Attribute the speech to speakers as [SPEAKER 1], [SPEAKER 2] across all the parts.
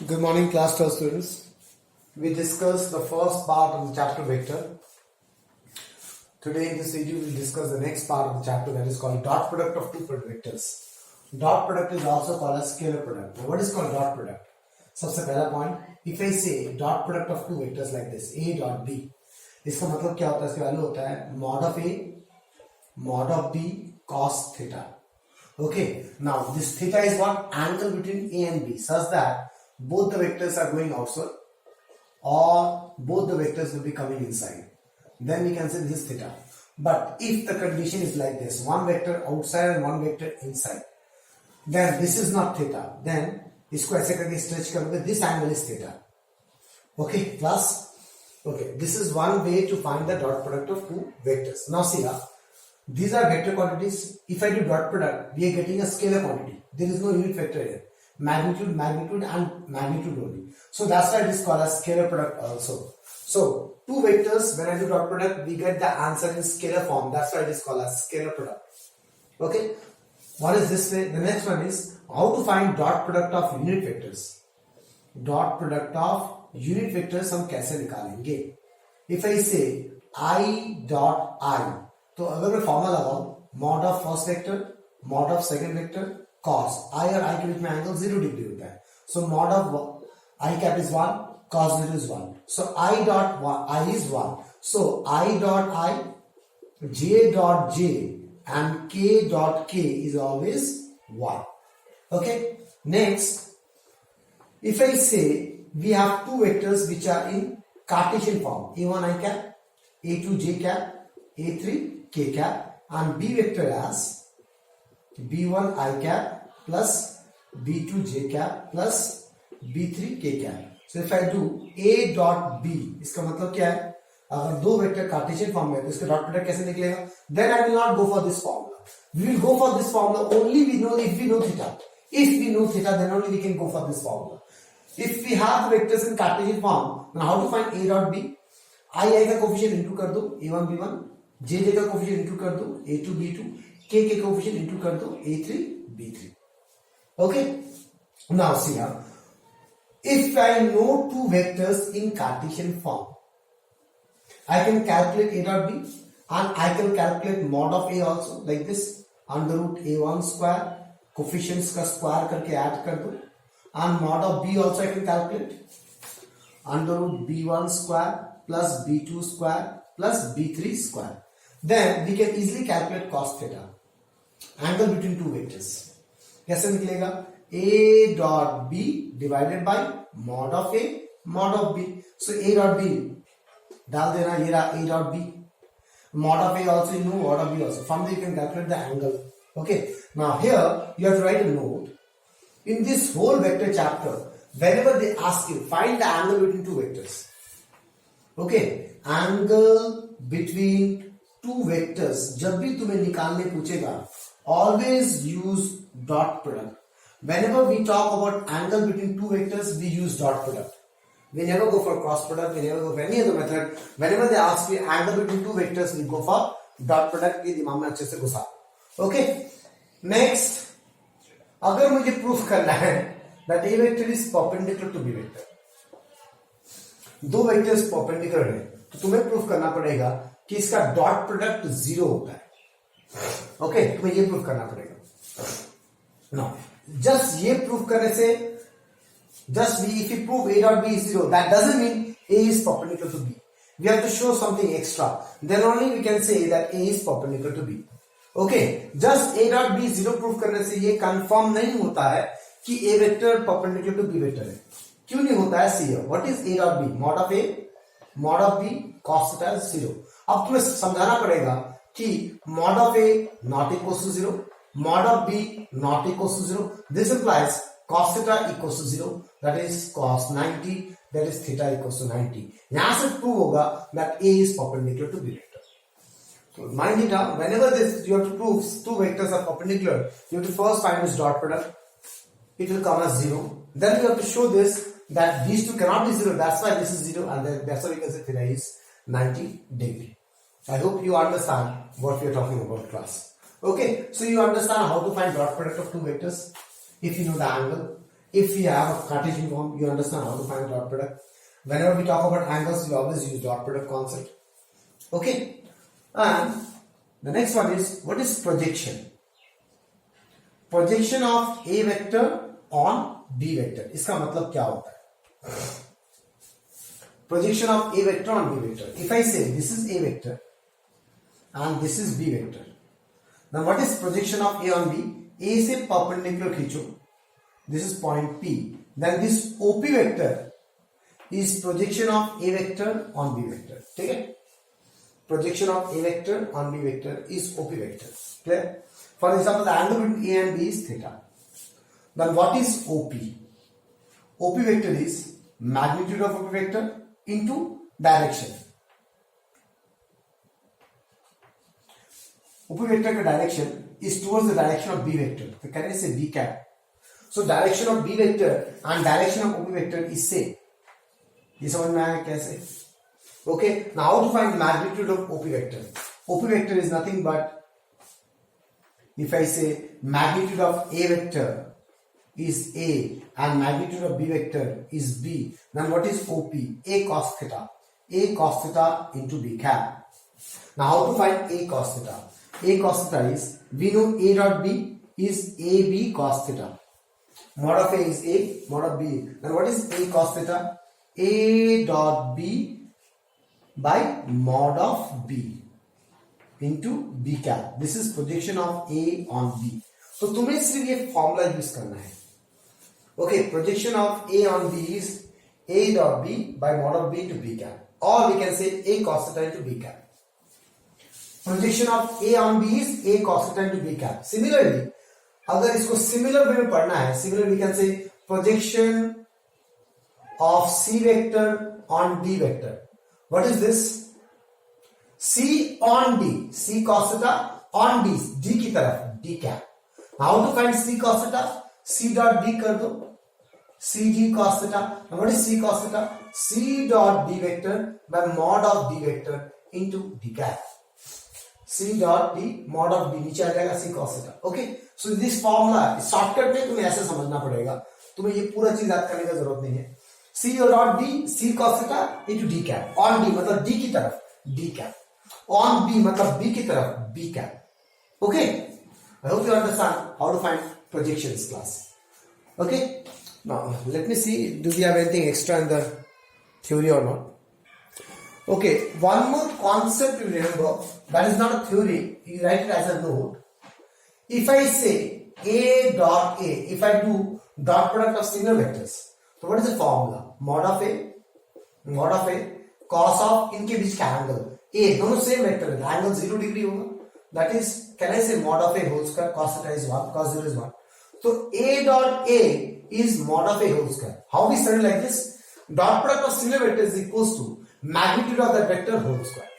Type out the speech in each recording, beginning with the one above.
[SPEAKER 1] Good morning, class 12 students. We discussed the first part of the chapter vector. Today in this video, we will discuss the next part of the chapter, that is called dot product of two vectors. Dot product is also called as scalar product. Now, what is called dot product? सबसे पहला point, if I say dot product of two vectors like this, a dot b, इसका मतलब क्या होता है? इसका value होता है mod of a mod of b cos theta. Okay, now this theta is what? Angle between a and b, such that both the vectors are going outside or both the vectors will be coming inside. Then we can say this is theta. But if the condition is like this, one vector outside and one vector inside, then this is not theta. Then इसको ऐसे करके stretch करोगे, this angle is theta. Okay, class? Okay, this is one way to find the dot product of two vectors. Now see here, these are vector quantities. If I do dot product, we are getting a scalar quantity. There is no unit vector here. Magnitude, magnitude and magnitude only. So that's why it is called as scalar product also. So two vectors, when I do dot product, we get the answer in scalar form. That's why it is called as scalar product. Okay. What is this way? The next one is how to find dot product of unit vectors. Dot product of unit vectors हम कैसे निकालेंगे? If I say I dot I, तो अगर मैं formula लगाऊं mod of first vector, mod of second vector, cos I और I के बीच में एंगल 0 डिग्री होता है. So mod of I cap is 1, cos 0 is 1. So I dot I is 1. So I dot I, J dot J and K dot K is always 1. Okay. Next, if I say we have two vectors which are in Cartesian form, A1 I cap, A2 J cap, A3 K cap, and B vector as B1 I cap plus B2 J cap plus B3 K cap. So if I do A dot B, इसका मतलब क्या है? अगर दो vector Cartesian form में है तो इसका डॉट प्रोडक्ट कैसे निकलेगा? Then I will not go for this formula. We will go for this formula only we know if we know theta. If we know theta, then only we can go for this formula. If we have the vectors in Cartesian form, then how to find A dot B? I का coefficient into कर दो A1 B1, J का coefficient into कर दो A2 B2, K के coefficient into कर दो A3 B3. Okay. Now see here. If I know two vectors in Cartesian form, I can calculate A dot B and I can calculate mod of A also like this. Under root A1 square, coefficients का square करके add कर दो. And mod of B also I can calculate. Under root B1 square plus B2 square plus B3 square. Then we can easily calculate cos theta. Angle between two vectors. कैसे निकलेगा? A dot B divided by mod of A, mod of B. So A dot B डाल देना, ये रहा A dot B. Mod of A also you know, mod of B also. From there you can calculate the angle. Okay. Now here you have to write a note. In this whole vector chapter, whenever they ask you, find the angle between two vectors. Okay. Angle between two vectors. जब भी तुम्हें निकालने पूछेगा, always use dot product. Whenever we talk about angle between two vectors, we use dot product. We never go for cross product. We never go for any other method. Whenever they ask me angle between two vectors, we go for dot product. ये दिमाग में अच्छे से घुसा. Okay. Next, अगर मुझे proof करना है that A vector is perpendicular to B vector, दो वेक्टर्स परपेंडिकुलर है, तो तुम्हें प्रूफ करना पड़ेगा कि इसका डॉट प्रोडक्ट 0 होता है. ओके, तुम्हें ये प्रूफ करना पड़ेगा. नो, जस्ट ये प्रूफ करने से just if you prove A dot B is 0, that doesn't mean A is perpendicular to B. We have to show something extra. Then only we can say that A is perpendicular to B. Okay, just A dot B 0 proof करने से ये confirm नहीं होता है कि A vector perpendicular to B vector है. क्यों नहीं होता है? See here, what is A dot B? Mod of A, mod of B, cos theta is 0. अब तुम्हें समझाना पड़ेगा कि mod of A not equals to 0, mod of B not equals to 0. This implies cos theta equals to 0, that is cos 90, that is theta equals to 90. यहां से prove होगा that A is perpendicular to B vector. So mind it out, whenever this you have to prove two vectors are perpendicular, you have to first find its dot product. It will come as 0. Then you have to show this that these two cannot be 0. That's why this is 0, and then that's why we can say theta is 90 degree. I hope you understand what we are talking about, class. Okay, so you understand how to find dot product of two vectors if you know the angle. If you have a Cartesian form, you understand how to find the dot product. Whenever we talk about angles, we always use dot product concept. Okay. And the next one is, what is projection? Projection of A vector on B vector. इसका मतलब क्या होता है? Projection of A vector on B vector. If I say this is A vector and this is B vector, now what is projection of A on B? A से perpendicular खींचो. This is point P. Then this OP vector is projection of A vector on B vector. ठीक है? Projection of A vector on B vector is OP vector. Clear? For example, the angle between A and B is theta. Then what is OP? OP vector is magnitude of OP vector into direction. OP vector का direction is towards the direction of B vector. So can I say B cap? So direction of B vector and direction of OP vector is same. ये समझ में आया कैसे? Okay. Now how to find magnitude of OP vector? OP vector is nothing but, if I say magnitude of A vector is A and magnitude of B vector is B, then what is OP? A cos theta. A cos theta into B cap. Now how to find A cos theta? A cos theta is, we know A dot B is AB cos theta. Mod of A is A, mod of B. Then what is A cos theta? A dot B by mod of B into B cap. This is projection of A on B. So तुम्हें सिर्फ ये formula use करना है. Okay, projection of A on B is A dot B by mod of B to B cap. Or we can say A cos theta into B cap. Projection of A on B is A cos theta into B cap. Similarly, अगर इसको similar way में पढ़ना है, similarly we can say projection of C vector on D vector. What is this? C on D. C cos theta on D. D की तरफ. D cap. How to find C cos theta? C dot D कर दो. C D cos theta. Now what is C cos theta? C dot D vector by mod of D vector into D cap. C dot D mod of D नीचे आ जाएगा C cos theta. Okay. So this formula shortcut में तुम्हें ऐसे समझना पड़ेगा. तुम्हें ये पूरा चीज याद करने की जरूरत नहीं है. C dot D C cos theta into D cap. On D मतलब D की तरफ D cap. On B मतलब B की तरफ B cap. Okay. I hope you understand how to find projections class. Okay. Now let me see, do we have anything extra in the theory or not? Okay. One more concept to remember. That is not a theory. You write it as a note. If I say A dot A, if I do dot product of single vectors, so what is the formula? Mod of A, cos of इनके बीच का angle. A दोनों same vector है, angle 0 degree होगा. That is, can I say mod of A whole square? Cos theta is 1, cos 0 is 1. So A dot A is mod of A whole square. How we study like this? Dot product of single vector is equals to magnitude of that vector whole square.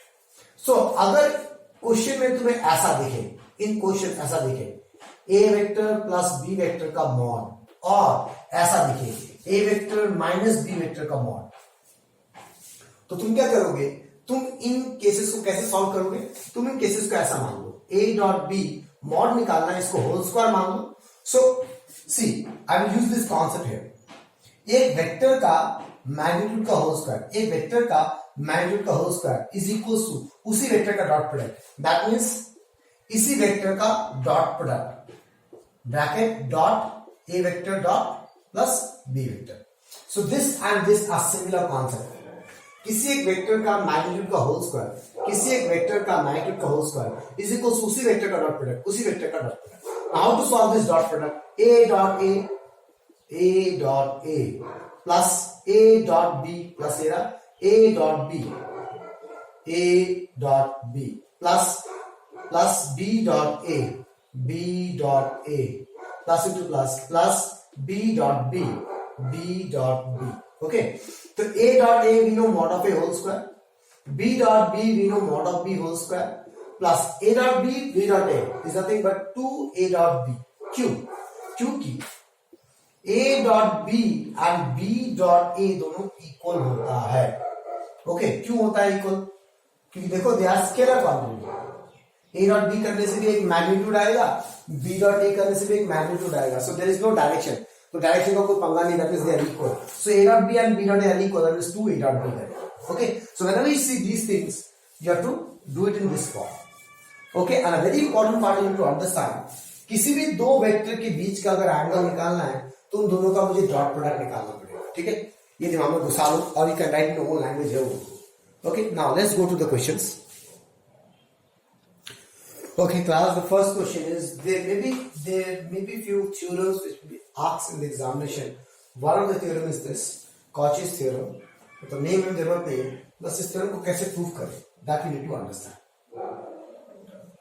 [SPEAKER 1] So अगर question में तुम्हें ऐसा दिखे, इन question ऐसा दिखे, A vector plus B vector का mod, और ऐसा दिखे A vector minus B vector का मॉड, तो तुम क्या करोगे? तुम इन केसेस को कैसे सॉल्व करोगे? तुम इन केसेस को ऐसा मान लो, A डॉट B मॉड निकालना है, इसको होल स्क्वायर मान लो. So see I will use this concept here. एक वेक्टर का मैग्नीट्यूड का होल स्क्वायर, एक वेक्टर का मैग्नीट्यूड का whole square is equal to उसी वेक्टर का डॉट प्रोडक्ट. दैट मीन्स इसी वेक्टर का dot product, bracket dot A vector dot plus B vector. So this and this are similar concept. किसी एक vector का magnitude का whole square, किसी एक वेक्टर का मैग्नीट्यूड का whole square is equal to उसी वेक्टर का डॉट प्रोडक्ट, उसी वेक्टर का dot product. How to solve this dot product? A dot A plus A dot B plus A dot B plus B dot A plus into plus B dot B. Okay, so A dot A we know mod of A whole square, B dot B we know mod of B whole square, plus A dot B dot A is nothing but 2A dot B. क्योंकि A dot B and B dot A दोनों equal होता है. Okay, क्यों होता है equal? क्योंकि देखो they are scalar quantity. A dot B करने से भी एक मैग्नीट्यूड आएगा, B dot A करने से भी एक मैग्नीट्यूड आएगा. So there is no direction. तो डायरेक्शन का कोई पंगा नहीं, that is they are equal. So a dot b and b dot a are equal, that is 2 a dot b there. Okay, so whenever you see these things you have to do it in this form. Okay, and a very important part you have to understand, किसी भी दो vector के बीच का अगर angle निकालना है तो उन दोनों का मुझे डॉट प्रोडक्ट निकालना पड़ेगा. ठीक है, ये दिमाग में घुसा लो और you can write in own language है वो. Okay, now let's go to the questions. Okay, class, the first question is there may be few theorems which will be asked in the examination. One of the theorem is this Cauchy's theorem. तो name में जरूरत नहीं है, बस इस theorem को कैसे prove करें that we need to understand.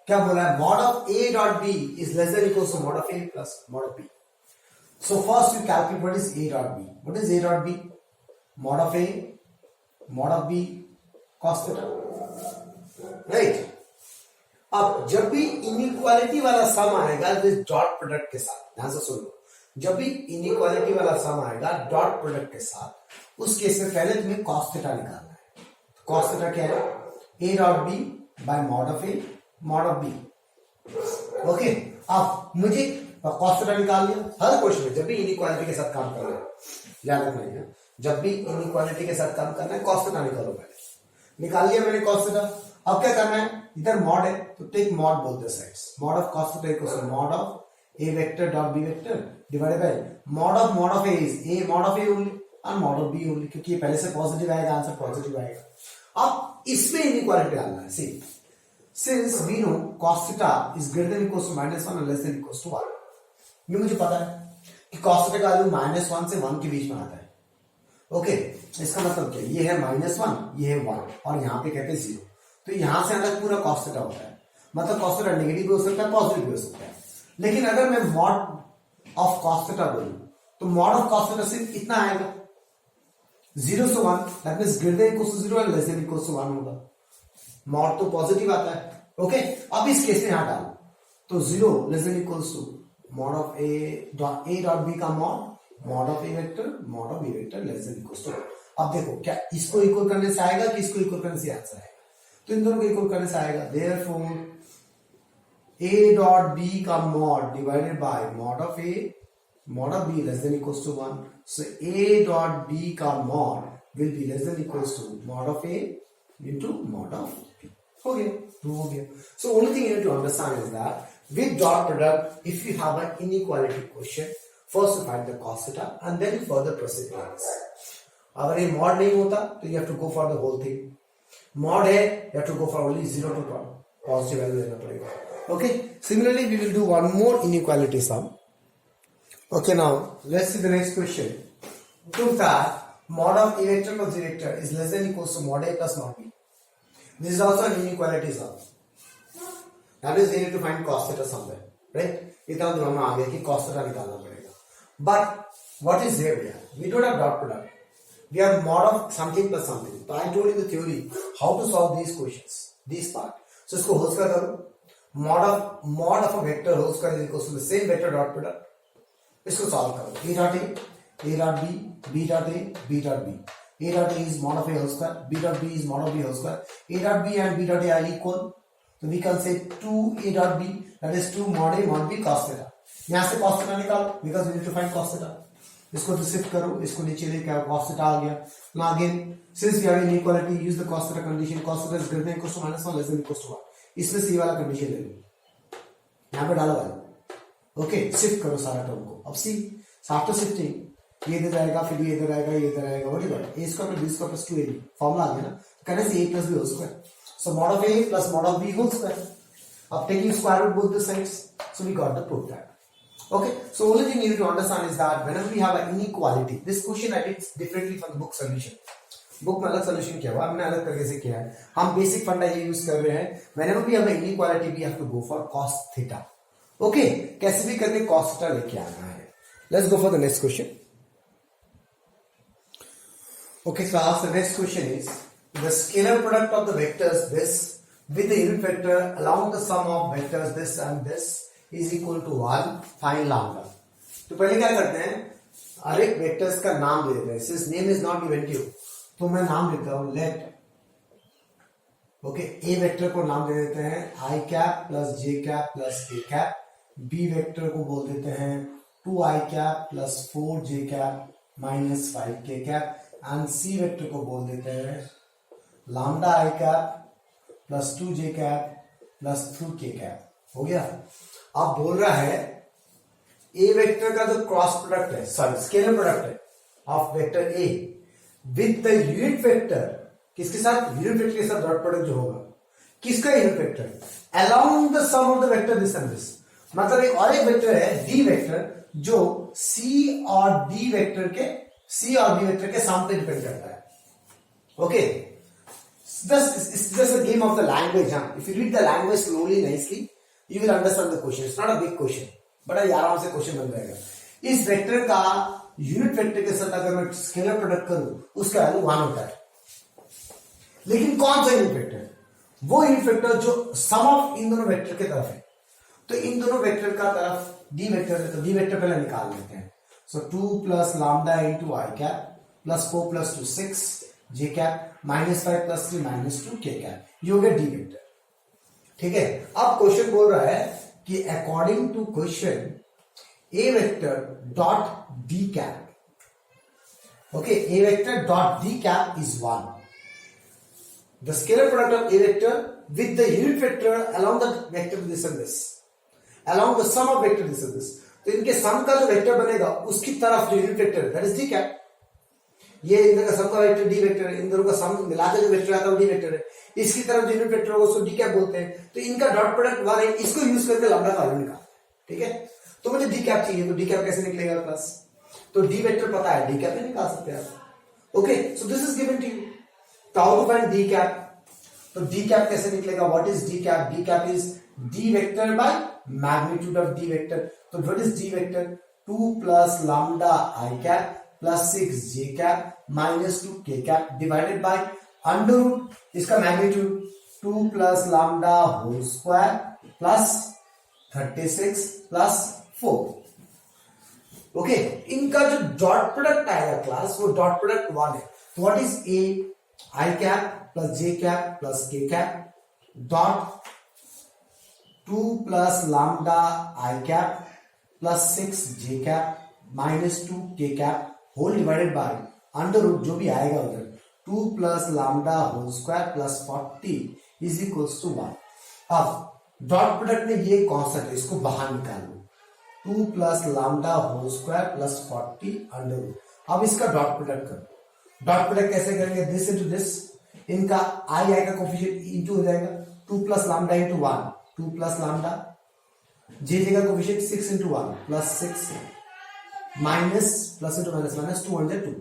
[SPEAKER 1] क्या बोला है? mod of a dot b is less than equals to mod of a plus mod of b. So first we calculate what is a dot b. What is a dot b? Mod of a mod of b cos theta, right? अब जब भी inequality वाला सम आएगा this dot product के साथ, ध्यान से सुन लो, जब भी इनइक्वालिटी वाला सम आएगा डॉट प्रोडक्ट के साथ, उस केस में पहले तुम्हें cos थीटा निकालना है. cos थीटा क्या है? a dot b by mod of a mod of b. Okay, अब मुझे cos थीटा निकाल लिया. हर क्वेश्चन में जब भी इनइक्वालिटी के साथ काम करना है, याद रखना है, जब भी इनइक्वालिटी के साथ काम करना है cos थीटा निकालो. पहले निकाल लिया मैंने cos थीटा. अब क्या करना है? इधर मॉड है तो take mod both the sides. Mod of cos theta equals to mod of a vector dot b vector divided by mod of a is a mod of a only और mod of b only, क्योंकि ये पहले से positive आएगा, answer positive आएगा. अब इसमें inequality डालना है. See, since we know cos theta is greater than equals to -1 और लेस देन इक्वल्स टू 1. ये मुझे पता है कि cos थीटा का वैल्यू -1 से 1 के बीच में आता है. ओके, इसका मतलब क्या? ये है -1, ये है 1 और यहाँ पे कहते हैं 0. तो यहां से अलग पूरा cos थीटा होता है. मतलब cos थीटा नेगेटिव भी हो सकता है, पॉजिटिव भी हो सकता है. लेकिन अगर मैं mod ऑफ cos थीटा बोलूं तो mod ऑफ cos थीटा सिर्फ इतना आएगा 0 से 1, that means greater than equals to 0 और लेस देन इक्वल्स टू 1 होगा. mod तो पॉजिटिव आता है. ओके, अब इस केस में यहां डालो तो 0 less than equals to mod of a dot b का mod of a vector mod of b vector less than equals to. अब देखो क्या इसको इक्वल करने से आएगा कि इसको इक्वल करने से आंसर आएगा? तो इन दोनों को इक्वल करने से आएगा. देयरफॉर a डॉट b का mod divided by mod of b less than equals to 1. So a dot b का mod will be less than equals to mod of a into mod of b. हो गया, prove हो गया. So only thing you need to understand is that with dot product if you have an inequality question, first you find the cos थीटा and then you further proceed like this. अगर ये mod नहीं होता तो you have to go for the whole thing. mod है, you have to go for only 0 to 1, positive value लेना पड़ेगा. Okay, similarly we will do one more inequality sum. Okay, now let's see the next question. Prove that mod of a vector plus b vector is less than equals to mod a plus mod b. This is also an inequality sum. That is, we need to find cos theta somewhere, right? इतना दिमाग में आ गया कि cos theta निकालना पड़ेगा. But what is there here? We don't have dot product. We have mod of something plus something. So I told you the theory how to solve these questions, this part. So इसको whole square करो. Mod of a vector whole square is equals to the same vector dot product. इसको solve करो. A dot b, b dot a, b dot b. A dot a is mod of a whole square, b dot b is mod of b whole square. A dot b and b dot a are equal. So we can say 2 a dot b, that is 2 mod a mod b cos theta. यहाँ से cos theta निकालो because we need to find cos theta. इसको तो shift करो, इसको नीचे लेके आओ, cos थीटा आ गया. Now again, since we have an inequality, use the cos theta condition. Cos theta is greater than equals to -1, less than equals to 1. इसमें से ये वाला कंडीशन ले लो, यहाँ पे डालो वाला. ओके, शिफ्ट करो सारा टर्म को. अब सी आफ्टर शिफ्टिंग ये इधर आएगा, फिर ये इधर आएगा, ये इधर आएगा. What is that? a square plus b square plus 2ab formula आ गया ना. कहने से a plus b whole square. So mod of a plus mod of b whole square. अब taking square root both the sides, so we got the proof that. Okay, so only thing you need to understand is that whenever we have an inequality, this question I did differently from the book solution. Book में अलग solution किया हुआ, हमने अलग तरीके से किया है. हम बेसिक फंडा ये यूज कर रहे हैं. whenever we have an inequality we have to go for cos theta. Okay, कैसे भी करके cos theta लेके आना है. Let's go for the next question. Okay class, the next question is the scalar product of the vectors this with the unit vector along the sum of vectors this and this is equal to 1. Find lambda. तो पहले क्या करते हैं, हर एक vectors का नाम दे देते हैं. Since name is not given to, तो मैं नाम लिखता हूं लेट. ओके, ए वेक्टर को नाम दे देते हैं i cap plus j cap plus a cap. B vector को बोल देते हैं 2i cap plus 4j cap minus 5k cap and C vector को बोल देते हैं lambda i cap plus 2j cap plus 3k cap। हो गया। अब बोल रहा है ए वेक्टर का जो क्रॉस प्रोडक्ट है, सॉरी स्केलर प्रोडक्ट है of vector A with the unit vector, किसके साथ? यूनिट वेक्टर के साथ डॉट प्रोडक्ट जो होगा, किसका unit vector along the sum of the vector this and this. मतलब एक और एक वेक्टर है डी वेक्टर जो सी और बी वेक्टर के सम पे डिपेंड करता है। Okay, it's just a game of the language. If you read the language slowly, nicely, you will understand the question. It's not a big question, बड़ा आराम से क्वेश्चन बन जाएगा। इस वेक्टर का यूनिट वेक्टर के साथ अगर मैं स्केलर प्रोडक्ट करूं, उसका वैल्यू 1 होता है। लेकिन कौन सा यूनिट वेक्टर? वो यूनिट वेक्टर जो सम ऑफ इन दोनों वेक्टर की तरफ है। तो इन दोनों वेक्टर का तरफ डी वेक्टर है, तो डी वेक्टर पहले निकाल लेते हैं। सो 2 प्लस लैम्डा इंटू आई cap plus 4 plus 2 6 J cap minus 5 plus 3 minus 2 K cap, ये हो गया डी वेक्टर। ठीक है। अब क्वेश्चन बोल रहा है कि according to question A vector dot D cap, okay, A vector dot D cap is 1। The scalar product of a vector with the unit vector along the vector this and this, along the sum of vector this and this। तो इनके सम का जो vector बनेगा उसकी तरफ जो unit vector है that is D cap. ये इन दोनों का सम का वेक्टर डी वेक्टर है, इन दोनों का सम मिलाकर जो वेक्टर आता है वो डी वेक्टर है। इसकी तरफ जो यूनिट वेक्टर होगा उसको डी कैप बोलते हैं। तो इनका डॉट प्रोडक्ट 1 है, इसको यूज करके लैम्डा का वैल्यू निकाल। ठीक है। तो मुझे डी कैप चाहिए, तो डी कैप कैसे निकलेगा प्लस, तो डी वेक्टर पता है, डी कैप नहीं निकाल सकते आप। Okay, so this is given to you. तो how to find D cap? तो डी कैप कैसे निकलेगा? What is D cap? D cap is D vector by magnitude of D vector. तो what is D vector? 2 plus lambda I cap plus 6 J cap minus 2 K cap divided by under root इसका magnitude 2 plus lambda whole square plus 36 plus 4। Okay, इनका जो dot product आएगा class, वो dot product 1 है। तो what is A I cap plus J cap plus K cap dot 2 plus lambda I cap plus 6 J cap minus 2 K cap whole divided by under root जो भी आएगा उधर 2 plus lambda whole square plus 40 is equals to 1। अब dot product में ये constant है, इसको बाहर निकाल लो। 2 plus lambda whole square plus 40 under root. अब इसका डॉट प्रोडक्ट करो। डॉट प्रोडक्ट कैसे करेंगे? दिस इनटू दिस, इनका आई का कोफिशिएंट इंटू हो जाएगा 2 plus lambda into 1, 2 plus lambda, J का coefficient 6 into 1 plus 6 minus plus into minus minus 202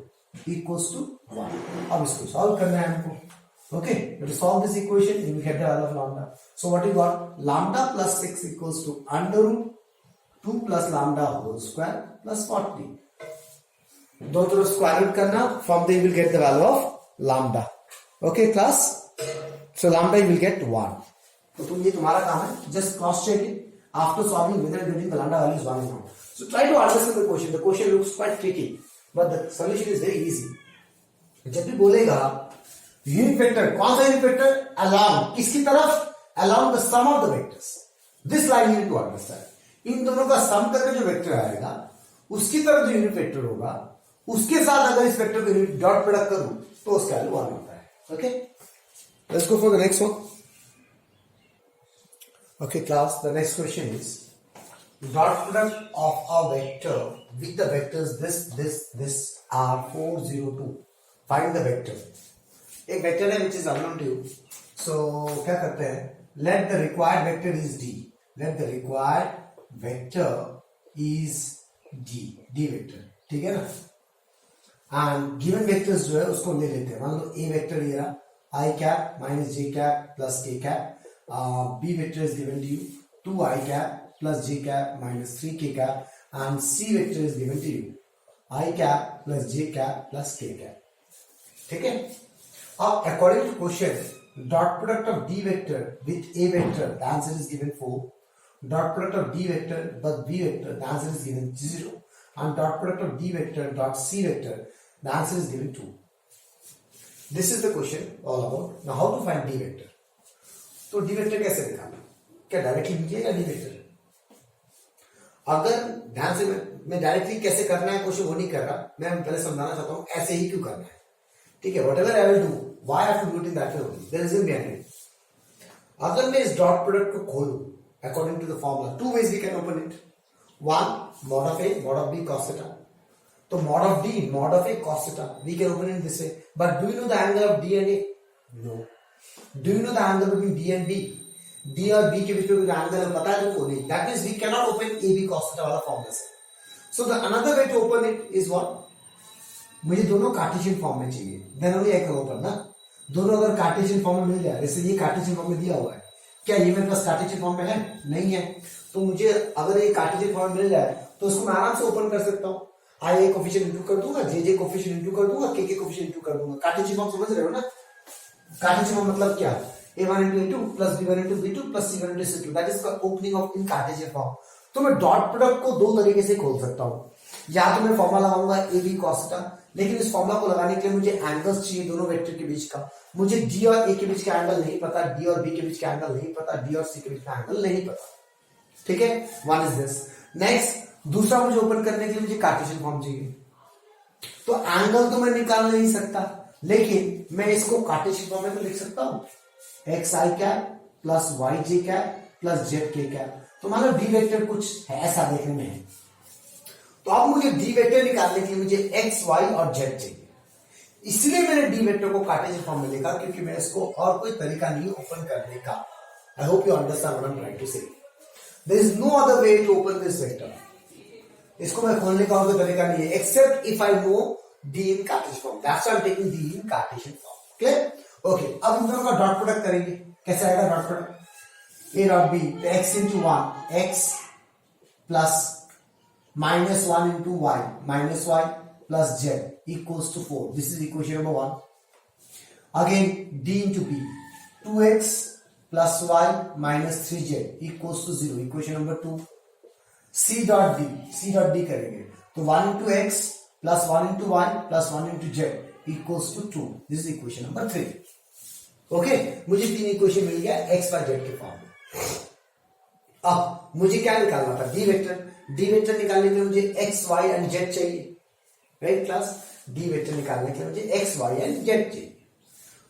[SPEAKER 1] equals to 1। अब इसको सॉल्व करना है हमको। Okay, let us solve this equation and we get the value of lambda. So what you got? Lambda plus 6 equals to under root 2 plus lambda whole square plus 40। दो तरफ square root करना, from there you will get the value of lambda. Okay class, so lambda you will get 1। तो ये तुम्हारा काम है, just cross check it after solving whether getting the lambda value is 1 or not। So try to understand the question. The question looks quite tricky, but the solution is very easy. जब भी बोलेगा unit vector, कौन सा unit vector? along, किसकी तरफ? along the sum of the vectors. This line you need to understand. इन दोनों का सम करके जो वेक्टर आएगा उसकी तरफ जो यूनिट वेक्टर होगा उसके साथ अगर इस वेक्टर को डॉट प्रोडक्ट करूं तो उसका वैल्यू 1 होता है। Okay, let's go for the next one. Okay class, the next question is dot product of a vector with the vectors this are 4 0 2। find the vector। एक vector है which is unknown to you, so क्या करते हैं? let the required vector is d, let the required vector is d vector। ठीक है ना? and given vectors जो है उसको ले लेते हैं। मान लो a वेक्टर ये रहा i cap minus j cap plus k cap, b vector is given to you 2i cap plus j cap minus 3k cap, and c vector is given to you i cap plus j cap plus k cap। ठीक है। अब according to question dot product of d vector with a vector, the answer is given 4। dot product of d vector but b vector, the answer is given 0। and dot product of d vector dot c vector, the answer is given 2। this is the question all about। now how to find d vector? तो d vector कैसे निकालना? क्या directly लीजिएगा d vector? अगर ध्यान से मैं directly कैसे करना है क्वेश्चन वो नहीं कर रहा, मैं पहले समझाना चाहता हूँ ऐसे ही क्यों करना है, ठीक है। Whatever I will do, why I have to do it in that way only, there is in behind it. अगर मैं इस डॉट प्रोडक्ट को खोलूं according to the formula, two ways we can open it. One, mod of a mod of b cos theta, तो mod of d mod of a cos theta, we can open it this way. But do you know the angle of d and a? No. Do you know the angle between d and b? d और b के बीच में कोई angle है पता है तुमको? नहीं। That means we cannot open ab cos theta वाला फॉर्मूला से। So the another way to open it is what? मुझे दोनों कार्टेशियन फॉर्म में चाहिए, then only I can open ना। दोनों अगर कार्टेशियन फॉर्म में मिल जाए, जैसे ये कार्टेशियन फॉर्म में दिया हुआ है, क्या ये मेरे पास कार्टेशियन फॉर्म में है? नहीं है। तो मुझे अगर ये कार्टेशियन फॉर्म में मिल जाए तो उसको मैं आराम से ओपन कर सकता हूँ। आई ए कोफिशिएंट इंटू कर दूंगा, जे जे कोफिशिएंट इंटू कर दूंगा, के कोफिशिएंट इंटू कर दूंगा। कार्टेशियन फॉर्म समझ रहे हो ना? कार्टेशियन फॉर्म मतलब क्या? a1 into a2 plus b1 into b2 plus c1 into c2, that is the opening of in Cartesian form. तो मैं डॉट प्रोडक्ट को दो तरीके से खोल सकता हूँ, या तो मैं फॉर्मूला लगाऊंगा ए बी cos थीटा, लेकिन इस फॉर्मूला को लगाने के लिए मुझे एंगल्स चाहिए दोनों वेक्टर के बीच का। मुझे डी और ए के बीच का एंगल नहीं पता, डी और बी के बीच का एंगल नहीं पता, डी और सी के बीच का एंगल नहीं पता, ठीक है। One is this. नेक्स्ट, दूसरा मुझे ओपन करने के लिए मुझे कार्टेशियन फॉर्म चाहिए। तो एंगल तो मैं निकाल नहीं सकता, लेकिन मैं इसको कार्टेशियन फॉर्म में तो लिख सकता हूं, एक्स आई कैप प्लस वाई जे कैप प्लस जेड के कैप। तो मान लो डी वेक्टर कुछ है ऐसा देखने में है, तो अब मुझे डी वेक्टर निकालने के लिए मुझे एक्स वाई और जेड चाहिए, इसलिए मैंने डी वेक्टर को कार्टेशियन फॉर्म में लिखा, क्योंकि मैं इसको और कोई तरीका नहीं ओपन करने का। I hope you understand what I am trying to say. There is no other way to open this vector. इसको मैं खोलने का और कोई तरीका नहीं है except if I know D in Cartesian form, that's why I am taking D in Cartesian form. Clear? Okay, अब इन दोनों का डॉट प्रोडक्ट करेंगे। कैसे आएगा dot product? A dot B, तो X into one x plus minus one into Y minus Y plus Z equals to 4। This is equation number 1। Again D into B, 2x plus Y minus 3z equals to 0, equation number 2। C dot D करेंगे, तो 1 into X plus 1 into Y plus 1 into Z equals to 2। This is equation number 3। Okay, मुझे तीन equation मिल गया X Y Z के form में। अब मुझे क्या निकालना था? D vector. डी वेक्टर निकालने के लिए मुझे एक्स वाई एंड जेड चाहिए, राइट क्लास? डी वेक्टर निकालने के लिए मुझे एक्स वाई एंड जेड चाहिए।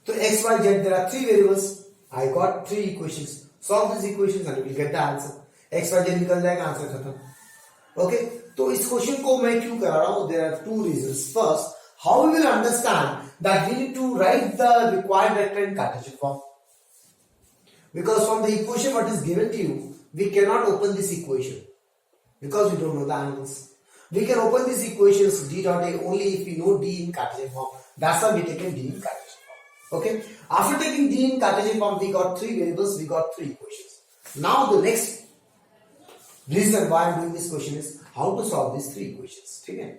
[SPEAKER 1] तो X Y Z, there are 3 variables, I got 3 equations. Solve this equations and we will get the answer. X Y Z निकल जाएगा, answer खत्म। ओके, तो इस क्वेश्चन को मैं क्यों करा रहा हूं? There are 2 reasons. First, how we will understand that we need to write the required vector in Cartesian form, because from the equation what is given to you, we cannot open this equation because we don't know the angles. We can open these equations d dot a only if we know d in Cartesian form. That's why we taken d in Cartesian form. Okay, after taking d in Cartesian form, we got 3 variables, we got 3 equations. Now the next reason why I'm doing this question is how to solve these 3 equations. ठीक है?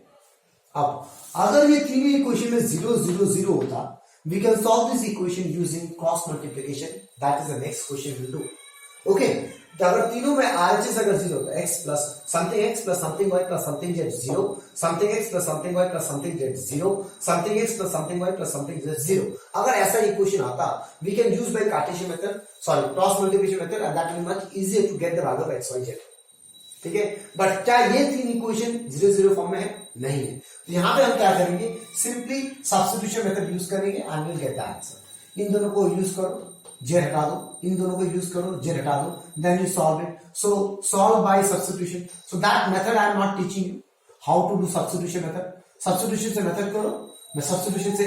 [SPEAKER 1] अब अगर ये तीनों equation में 0 0 0 होता, we can solve this equation using cross multiplication. That is the next question we'll do. Okay, तो अगर तीनों में RHS अगर 0 होता, x plus something y plus something z 0, something x plus something y plus something z 0, something x plus something y plus something z 0, अगर ऐसा equation आता, we can use by Cartesian method, sorry, cross multiplication method, and that will be much easier to get the value of x, y, z. ठीक है? But क्या ये तीन equation 0 0 form में है? नहीं है। तो यहां पे हम क्या करेंगे? सिंपली सब्स्टिट्यूशन मेथड यूज करेंगे and will get the answer. इन दोनों को यूज करो, जेड हटा दो, इन दोनों को यूज करो, जेड हटा दो, then you solve it. So solve by substitution. So that method I am not teaching you how to do substitution method. Substitution से मेथड करो, मैं सब्स्टिट्यूशन से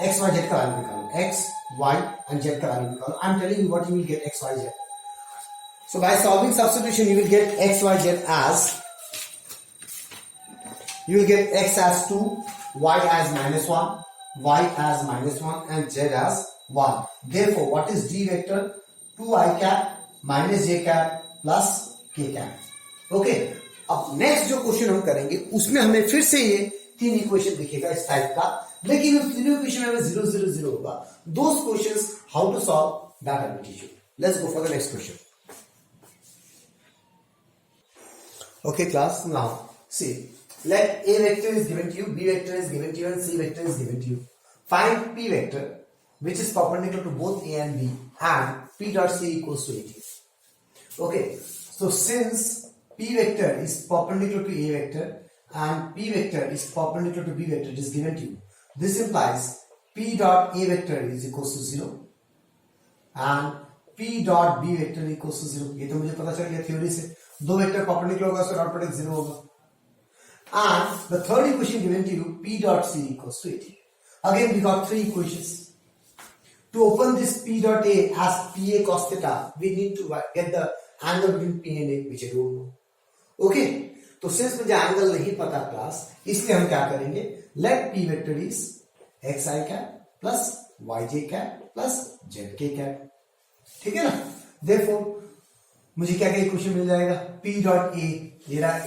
[SPEAKER 1] एक्स वाई जेड का वैल्यू निकालो, एक्स वाई एंड जेड का value निकालो। I am telling you what you will get X Y Z. So by solving substitution, you will get x, y, z as, you will get x as 2, y as -1, y as -1 and z as 1. Therefore, what is d vector? 2i cap minus j cap plus k cap. Okay. अब next जो question हम करेंगे उसमें हमें फिर से ये तीन इक्वेशन दिखेगा इस टाइप का, लेकिन उस तीनों इक्वेशन में 0 0 0 होगा। Those questions how to solve that I will teach you. Let's go for the next question. Okay class, now see, let a vector is given to you, b vector is given to you and c vector is given to you. Find p vector which is perpendicular to both a and b and p dot c equals to 18. Okay, so since P vector is perpendicular to A vector and P vector is perpendicular to B vector. It is given to you. This implies P dot A vector is equals to 0 and P dot B vector equals to 0. ये तो मुझे पता चल गया theory से. दो vector perpendicular होगा so dot product 0 होगा. And the third equation given to you, P dot C equals to 18. Again we got three equations. To open this P dot A as PA cos theta, we need to get the angle between P and A, which I don't know. Okay? तो since मुझे angle नहीं पता class, इसलिए हम क्या करेंगे, let P vector is xi cap plus yj cap plus zk cap. ठीक है ना. देयरफॉर मुझे क्या क्या इक्वेशन मिल जाएगा, P डॉट A, ये रहा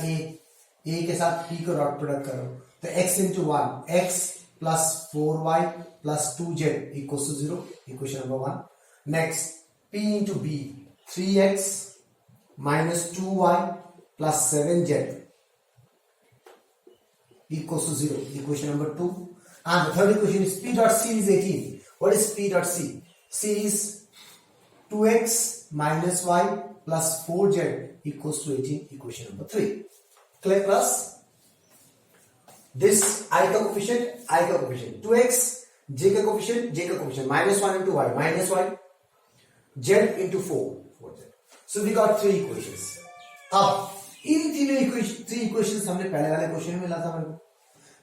[SPEAKER 1] A के साथ P को डॉट प्रोडक्ट करो तो x into 1 x plus 4y plus 2z equals to 0, equation number 1. Next, P into B, 3x minus 2y plus 7z equals to 0, equation number 2. And the third equation is P dot C is 18. What is P dot C? C is 2x minus y plus 4z equals to 18, equation number 3. Clear plus? This I का coefficient 2x, j का coefficient minus 1 into y, minus y, z into 4z. So we got three equations. अब इन three equations हमने पहले वाले question में मिला था मेरे को,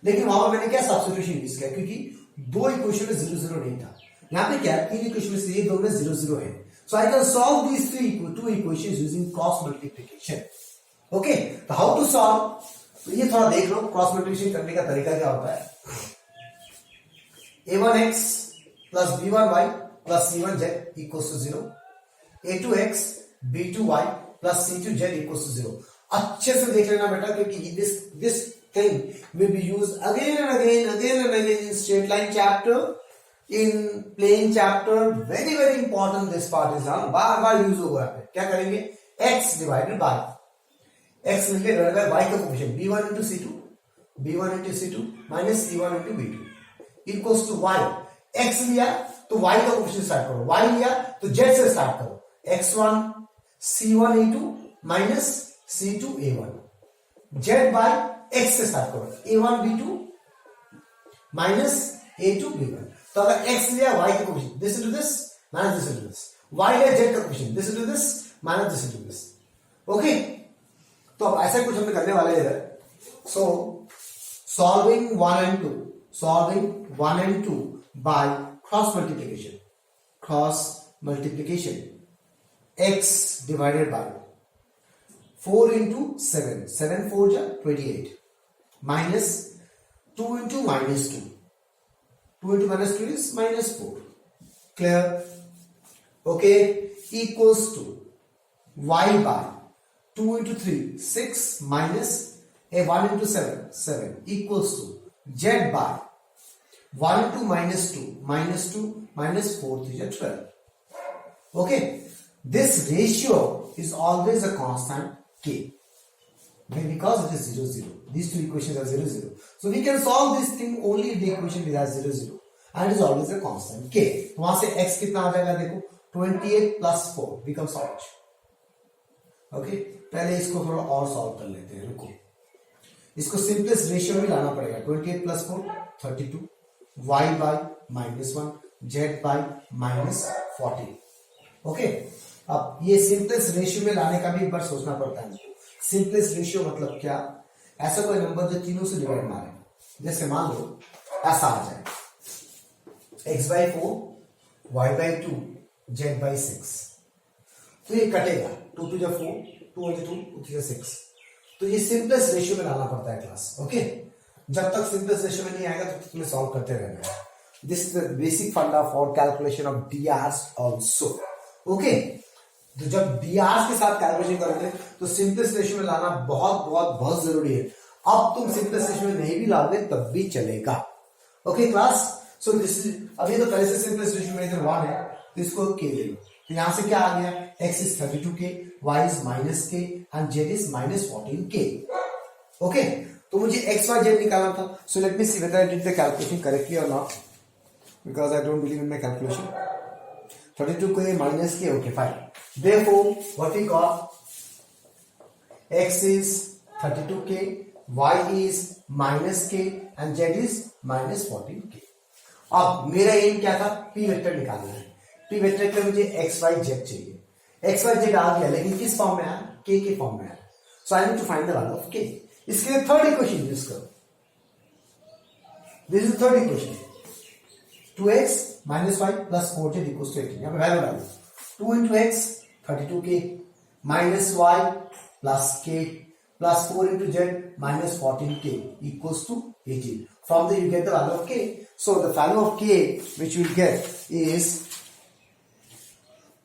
[SPEAKER 1] लेकिन वहां पर मैंने क्या सब्स्टिट्यूशन यूज किया, क्योंकि दो इक्वेशन में 0 नहीं था. यहाँ पे क्या तीन इक्वेशन में से ये दो में 0 है. So I can solve these two equations using cross multiplication. Okay, तो how to solve? तो ये थोड़ा देख लो क्रॉस मल्टीप्लिकेशन करने का तरीका क्या होता है. a1x plus b1y plus c1z equals to 0, a2x b2y plus c2z equals to 0. अच्छे से देख लेना बेटा, क्योंकि this thing will be used again and again in straight line chapter, in plane chapter. Very important this part is. Bar use होगा. क्या करेंगे, x divided by x मिलके डिवाइड बाय y का coefficient b1 into c2 minus c1 into b2 equals to y. x लिया तो y का coefficient start करो, y लिया तो z से स्टार्ट करो, x1 c1 a2 minus c2 a1, z by x से स्टार्ट करो, a1 b2 minus a2 b1. तो अगर x लिया y का coefficient this into this minus this into this, y लिया z का coefficient this into this minus this into this. Okay, तो अब ऐसा कुछ हमने करने वाले इधर. सो solving 1 and 2 by cross multiplication x divided by 4 into 7 4 जा 28 minus 2 into minus 2 into minus 2 is minus 4. Clear? Okay, equals to y by 2 into 3 6 minus a 1 into 7 equals to z by 1 into minus 2 minus 4 3 is 12. Okay, this ratio is always a constant k because it is 0. These two equations are 0. So we can solve this thing only if the equation is 0 and it is always a constant k. तो वहां से x कितना आ जाएगा, देखो 28 plus 4 becomes how much? Okay, पहले इसको थोड़ा और सॉल्व कर लेते हैं. रुको, इसको सिंपलेस्ट रेशियो में लाना पड़ेगा. 28 plus 4 32, y by -1 z by -40. Okay, अब ये सिंपलेस्ट रेशियो में लाने का भी एक बार सोचना पड़ता है. सिंपलेस्ट रेशियो मतलब क्या, ऐसा कोई नंबर जो तीनों से डिवाइड मारे. जैसे मान लो ऐसा आ जाए x by 4 y by 2 z by 6, तो ये कटेगा 2 to 4 2 into 2 2 to 6. तो ये सिंपलेस्ट रेशियो में लाना पड़ता है क्लास. ओके, जब तक सिंपलेस्ट रेशियो में नहीं आएगा तो तुम्हें सॉल्व करते रहना है. दिस इज द बेसिक फंडा for calculation of DRs also. Okay, तो जब DRs के साथ कैलकुलेशन करोगे तो सिंपलेस्ट रेशियो में लाना बहुत जरूरी है. अब तुम सिंपलेस्ट रेशियो में नहीं भी लाओगे तब भी चलेगा. Okay class, so this is, अभी तो पहले से सिंपलेस्ट रेशियो में इधर 1 है तो इसको k ले लो. तो यहां से क्या आ गया, x is 32k, y is -k and z is -14k. Okay, तो मुझे x y z निकालना था. So let me see whether I did the calculation correctly और not, because I don't believe in my calculation. 32k -k, okay fine. Therefore what we got, X is 32k, Y is minus k and Z is minus 14k. अब मेरा M क्या था, P vector निकालना है. P vector के मुझे x y z चाहिए. x y z आ गया, लेकिन किस फॉर्म में आया, k के फॉर्म में आया. So I need to find the value of k. इसके लिए थर्ड इक्वेशन यूज करो. This is third equation. 2x minus y plus 4z equals to 18. यहाँ पे वैल्यू डालो. 2 into x 32k minus y plus k plus 4 into z minus 14k equals to 18. From there you get the value of k. So the value of k which you will get is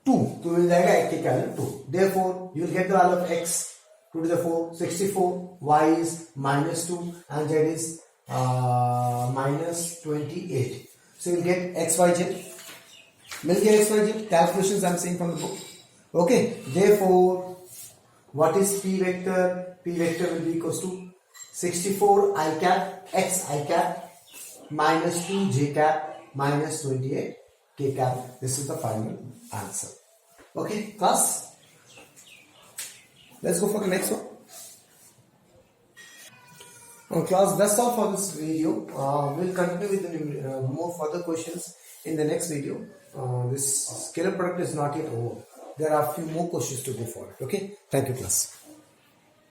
[SPEAKER 1] 2. तो मिल जाएगा k का value 2. Therefore you will get the value of x 2 to the 4 64, y is minus 2 and z is minus 28. So you will get x y z. मिल गया x y z. Calculations I am saying from the book. Okay. Therefore, what is p vector? P vector will be equals to 64 I cap x I cap minus 2 j cap minus 28 k cap. This is the final answer. Okay, class. Let's go for the next one. Class, that's all for this video. We'll continue with the more further questions in the next video. This scalar product is not yet over. There are a few more questions to go for it. Okay, thank you, class.